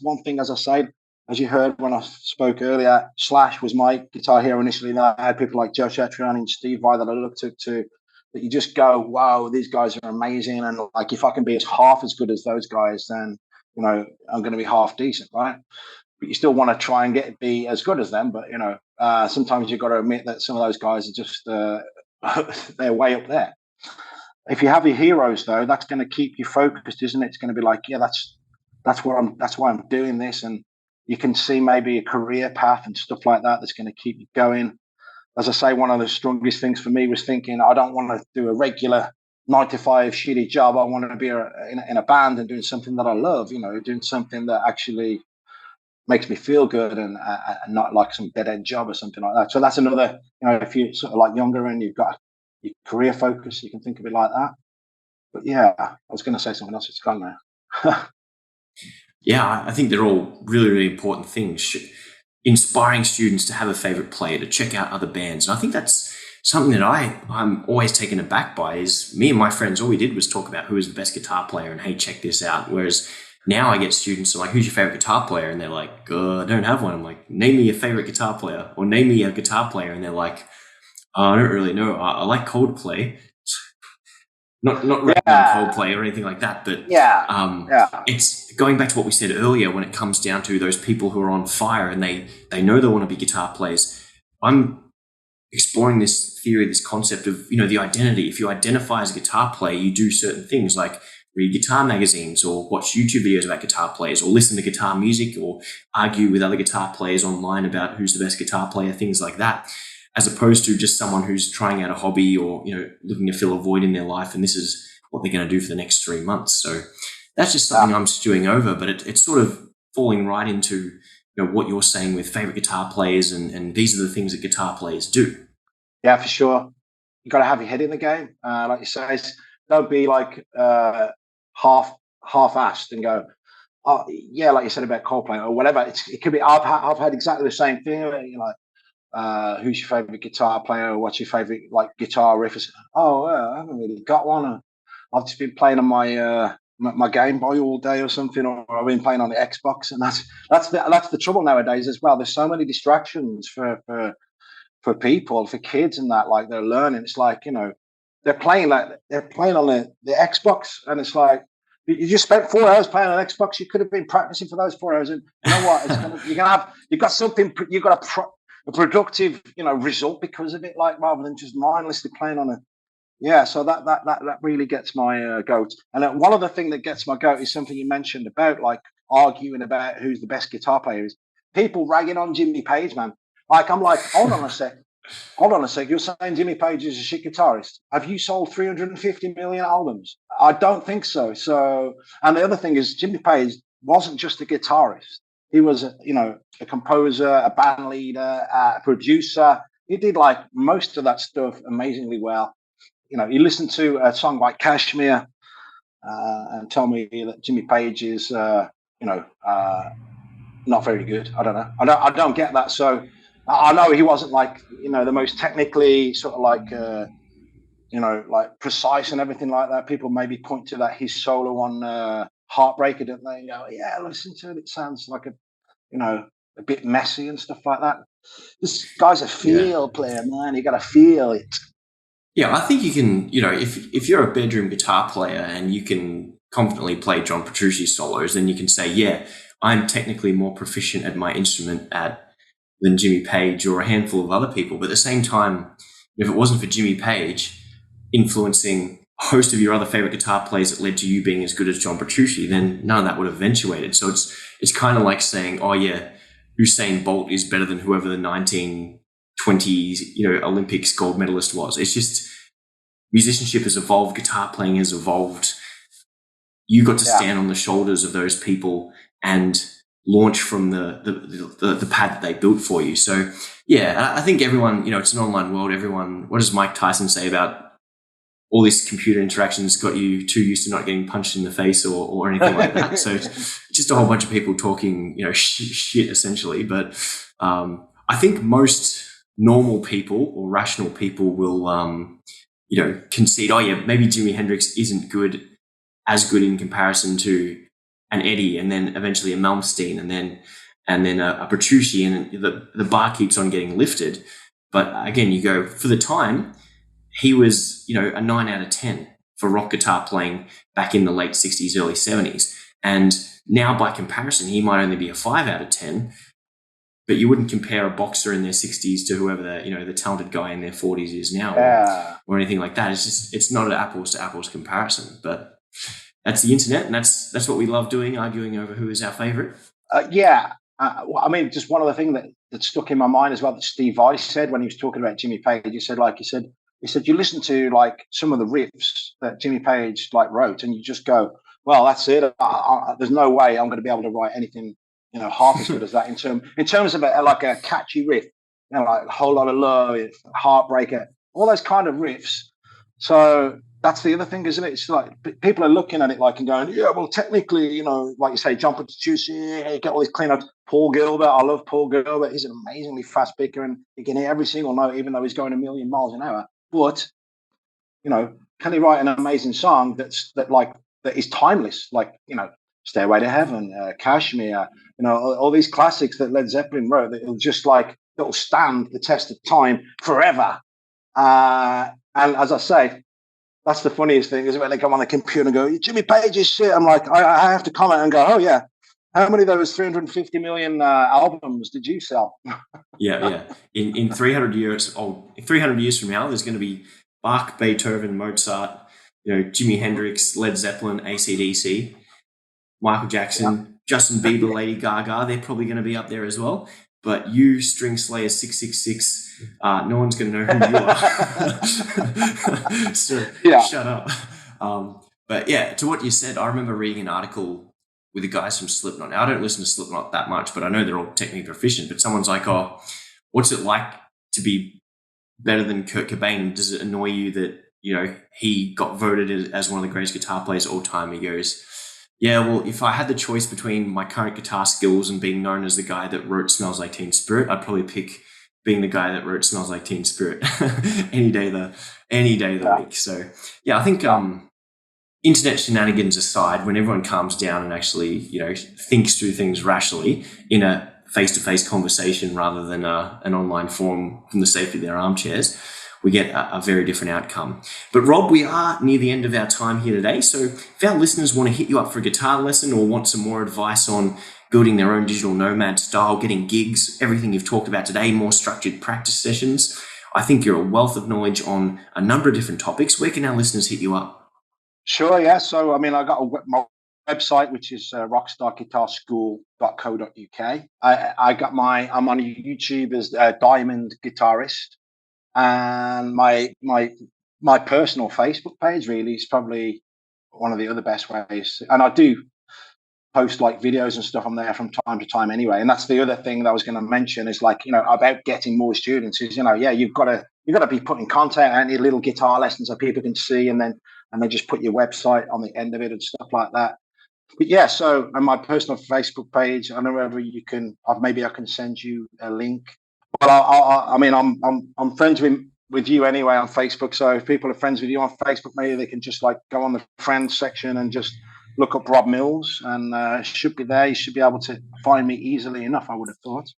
one thing. As I said, as you heard when I spoke earlier, Slash was my guitar hero initially. Then I had people like Joe Satriani and Steve Vai that I looked up to. That you just go, wow, these guys are amazing. And like, if I can be half as good as those guys, then I'm going to be half decent, right? But you still want to try and be as good as them. But sometimes you've got to admit that some of those guys are just they're way up there. if you have your heroes though, that's going to keep you focused, isn't it? It's going to be like, yeah, that's why I'm doing this, and you can see maybe a career path and stuff like that that's going to keep you going. As I say, one of the strongest things for me was thinking I don't want to do a regular 9 to 5 shitty job. I want to be in a band and doing something that I love, doing something that actually makes me feel good, and not like some dead end job or something like that. So that's another, if you're sort of like younger and you've got your career focus, you can think of it like that. But yeah, I was going to say something else. It's gone now. Yeah, I think they're all really, really important things. Inspiring students to have a favorite player, to check out other bands. And I think that's something that I'm always taken aback by. Is me and my friends, all we did was talk about who is the best guitar player and, hey, check this out. Whereas now I get students like, who's your favorite guitar player? And they're like, I don't have one. I'm like, name me your favorite guitar player, or name me a guitar player. And they're like, I don't really know. I like Coldplay. Not ragging on Coldplay or anything like that, but it's going back to what we said earlier when it comes down to those people who are on fire and they know they want to be guitar players. I'm exploring this theory, this concept of, the identity. If you identify as a guitar player, you do certain things like read guitar magazines or watch YouTube videos about guitar players or listen to guitar music or argue with other guitar players online about who's the best guitar player, things like that, as opposed to just someone who's trying out a hobby or, looking to fill a void in their life, and this is what they're going to do for the next 3 months. So that's just something I'm stewing over, but it's sort of falling right into, what you're saying with favorite guitar players, and these are the things that guitar players do. Yeah, for sure. You got to have your head in the game. Like you say, don't be like half-assed and go, oh yeah, like you said about Coldplay or whatever. It could be. I've had exactly the same thing. Who's your favorite guitar player, or what's your favorite like guitar riff? Oh, I haven't really got one. I've just been playing on my Game Boy all day or something, or I've been playing on the Xbox, and that's the trouble nowadays as well. There's so many distractions for people, for kids, and that, like, they're learning. It's like, they're playing on the Xbox, and it's like, you just spent 4 hours playing on Xbox. You could have been practicing for those 4 hours, and you know what? You've got something. You've got a productive, result because of it, like, rather than just mindlessly playing on it. Yeah, so that really gets my goat. And one other thing that gets my goat is something you mentioned about, like, arguing about who's the best guitar player is. People ragging on Jimmy Page, man. Like, I'm like, hold on a sec. You're saying Jimmy Page is a shit guitarist. Have you sold 350 million albums? I don't think so. So, and the other thing is, Jimmy Page wasn't just a guitarist. He was, a composer, a band leader, a producer. He did like most of that stuff amazingly well. You listen to a song like Kashmir and tell me that Jimmy Page is, not very good. I don't know. I don't get that. So I know he wasn't like, the most technically sort of like, like precise and everything like that. People maybe point to that his solo on Heartbreaker, don't they? Go, yeah, listen to it. It sounds like a bit messy and stuff like that. This guy's a feel player, man. You got to feel it. Yeah, I think you can, if you're a bedroom guitar player and you can confidently play John Petrucci solos, then you can say, yeah, I'm technically more proficient at my instrument than Jimmy Page or a handful of other people. But at the same time, if it wasn't for Jimmy Page influencing a host of your other favorite guitar players that led to you being as good as John Petrucci, then none of that would have eventuated. So it's kind of like saying, oh yeah, Usain Bolt is better than whoever the 1920s, Olympics gold medalist was. It's just musicianship has evolved, guitar playing has evolved. You got to stand on the shoulders of those people and launch from the pad that they built for you. So yeah, I think everyone, it's an online world. Everyone, what does Mike Tyson say about all this computer interactions got you too used to not getting punched in the face or anything like that? So just a whole bunch of people talking, shit essentially. But I think most normal people or rational people will, concede, oh yeah, maybe Jimi Hendrix isn't as good in comparison to an Eddie, and then eventually a Malmsteen, and then a Petrucci, and the bar keeps on getting lifted. But again, you go, for the time, he was, a 9 out of 10 for rock guitar playing back in the late 60s, early 70s. And now by comparison, he might only be a 5 out of 10. but you wouldn't compare a boxer in their 60s to whoever the talented guy in their 40s is now, or anything like that. It's not an apples to apples comparison. But that's the internet, and that's what we love doing, arguing over who is our favorite. I mean, just one other thing that stuck in my mind as well that Steve Vai said when he was talking about Jimmy Page. He said you listen to like some of the riffs that Jimmy Page like wrote, and you just go, well, that's it. There's no way I'm going to be able to write anything half as good as that in terms of like a catchy riff, like a whole lot of love, heartbreaker, all those kind of riffs. So that's the other thing, isn't it? It's like people are looking at it like and going, yeah, well, technically, like you say, jump into juice, get all these clean notes. Paul Gilbert, I love Paul Gilbert. He's an amazingly fast picker, and he can hit every single note, even though he's going a million miles an hour. But can he write an amazing song that is timeless? Like Stairway to Heaven, Kashmir, all these classics that Led Zeppelin wrote that'll stand the test of time forever. And as I say, that's the funniest thing is when they come on the computer and go, Jimmy Page is shit. I'm like, I have to comment and go, oh yeah, how many of those 350 million albums did you sell? Yeah. In 300 years, 300 years from now, there's going to be Bach, Beethoven, Mozart, Jimi Hendrix, Led Zeppelin, AC/DC, Michael Jackson, Justin Bieber, Lady Gaga. They're probably going to be up there as well. But you, String Slayer 666, no one's going to know who you are. So shut up. But yeah, to what you said, I remember reading an article with the guys from Slipknot. Now, I don't listen to Slipknot that much, but I know they're all technically proficient. But someone's like, oh, what's it like to be better than Kurt Cobain? Does it annoy you that, he got voted as one of the greatest guitar players of all time? He goes, yeah, well, if I had the choice between my current guitar skills and being known as the guy that wrote Smells Like Teen Spirit, I'd probably pick being the guy that wrote Smells Like Teen Spirit any day of the week. So, yeah, I think internet shenanigans aside, when everyone calms down and actually, thinks through things rationally in a face-to-face conversation rather than an online forum from the safety of their armchairs, we get a very different outcome. But Rob, we are near the end of our time here today. So if our listeners want to hit you up for a guitar lesson or want some more advice on building their own digital nomad style, getting gigs, everything you've talked about today, more structured practice sessions, I think you're a wealth of knowledge on a number of different topics. Where can our listeners hit you up? Sure, yeah. So, I mean, I got my website, which is rockstarguitarschool.co.uk. I'm on YouTube as Diamond Guitarist. And my personal Facebook page really is probably one of the other best ways. And I do post like videos and stuff on there from time to time anyway. And that's the other thing that I was going to mention is like, about getting more students is, you've got to be putting content out, any little guitar lessons that people can see, and then just put your website on the end of it and stuff like that. But yeah, so on my personal Facebook page, I don't know whether you can, maybe I can send you a link. Well, I'm friends with you anyway on Facebook. So if people are friends with you on Facebook, maybe they can just like go on the friends section and just look up Rob Mills, and should be there. You should be able to find me easily enough, I would have thought.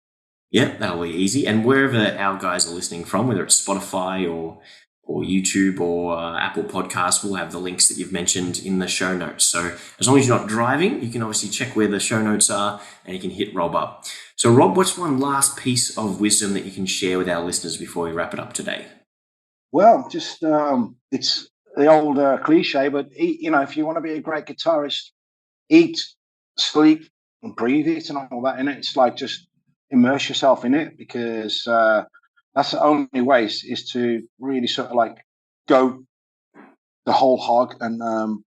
Yeah, that'll be easy. And wherever our guys are listening from, whether it's Spotify or YouTube or Apple Podcasts, we'll have the links that you've mentioned in the show notes. So as long as you're not driving, you can obviously check where the show notes are and you can hit Rob up. So Rob, what's one last piece of wisdom that you can share with our listeners before we wrap it up today? Well, just it's the old cliche, but eat, if you want to be a great guitarist, eat, sleep, and breathe it and all that in it. It's like just immerse yourself in it, because that's the only way is to really sort of like go the whole hog and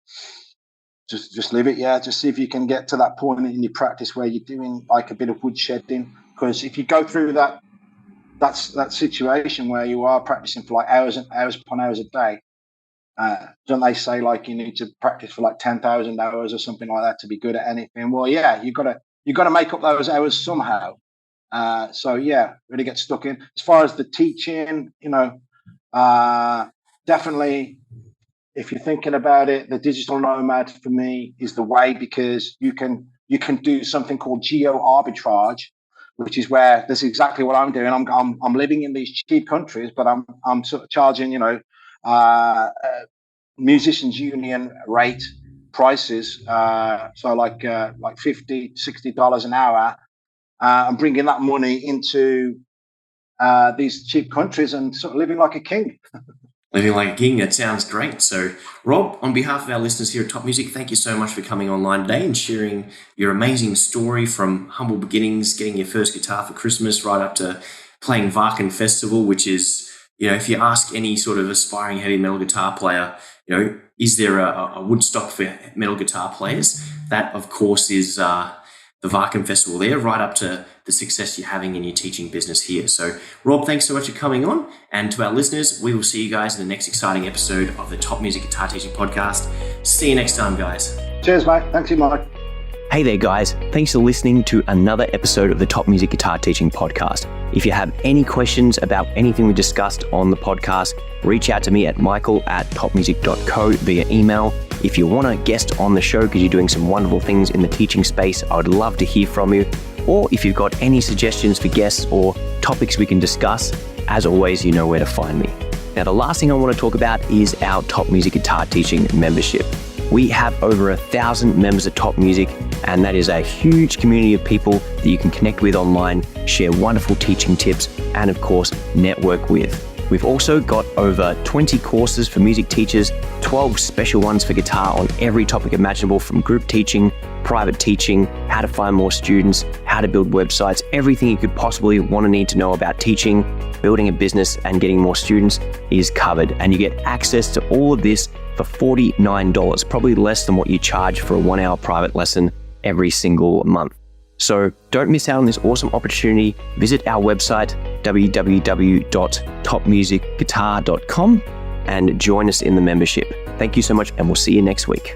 just live it. Yeah, just see if you can get to that point in your practice where you're doing like a bit of woodshedding, because if you go through that situation where you are practicing for like hours and hours upon hours a day, don't they say like you need to practice for like 10,000 hours or something like that to be good at anything? Well, yeah, you got to make up those hours somehow. So yeah, really get stuck in. As far as the teaching, definitely, if you're thinking about it, the digital nomad for me is the way, because you can do something called geo arbitrage, which is where this is exactly what I'm doing. I'm living in these cheap countries, but I'm sort of charging musicians union rate prices, so like $50-$60 an hour. and bringing that money into these cheap countries and sort of living like a king. Living like a king, that sounds great. So, Rob, on behalf of our listeners here at Top Music, thank you so much for coming online today and sharing your amazing story from humble beginnings, getting your first guitar for Christmas, right up to playing Wacken Festival, which is, if you ask any sort of aspiring heavy metal guitar player, is there a Woodstock for metal guitar players? That, of course, is the Wacken Festival there, right up to the success you're having in your teaching business here. So, Rob, thanks so much for coming on. And to our listeners, we will see you guys in the next exciting episode of the Top Music Guitar Teaching Podcast. See you next time, guys. Cheers, mate. Thanks, Mike. Hey there, guys. Thanks for listening to another episode of the Top Music Guitar Teaching Podcast. If you have any questions about anything we discussed on the podcast, reach out to me at michael@topmusic.co via email. If you want to guest on the show because you're doing some wonderful things in the teaching space, I would love to hear from you. Or if you've got any suggestions for guests or topics we can discuss, as always, you know where to find me. Now, the last thing I want to talk about is our Top Music Guitar Teaching membership. We have over 1,000 members at Top Music, and that is a huge community of people that you can connect with online, share wonderful teaching tips, and of course, network with. We've also got over 20 courses for music teachers, 12 special ones for guitar on every topic imaginable, from group teaching, private teaching, how to find more students, how to build websites, everything you could possibly want to need to know about teaching, building a business, and getting more students is covered. And you get access to all of this for $49, probably less than what you charge for a 1-hour private lesson every single month. So don't miss out on this awesome opportunity. Visit our website, www.topmusicguitar.com, and join us in the membership. Thank you so much, and we'll see you next week.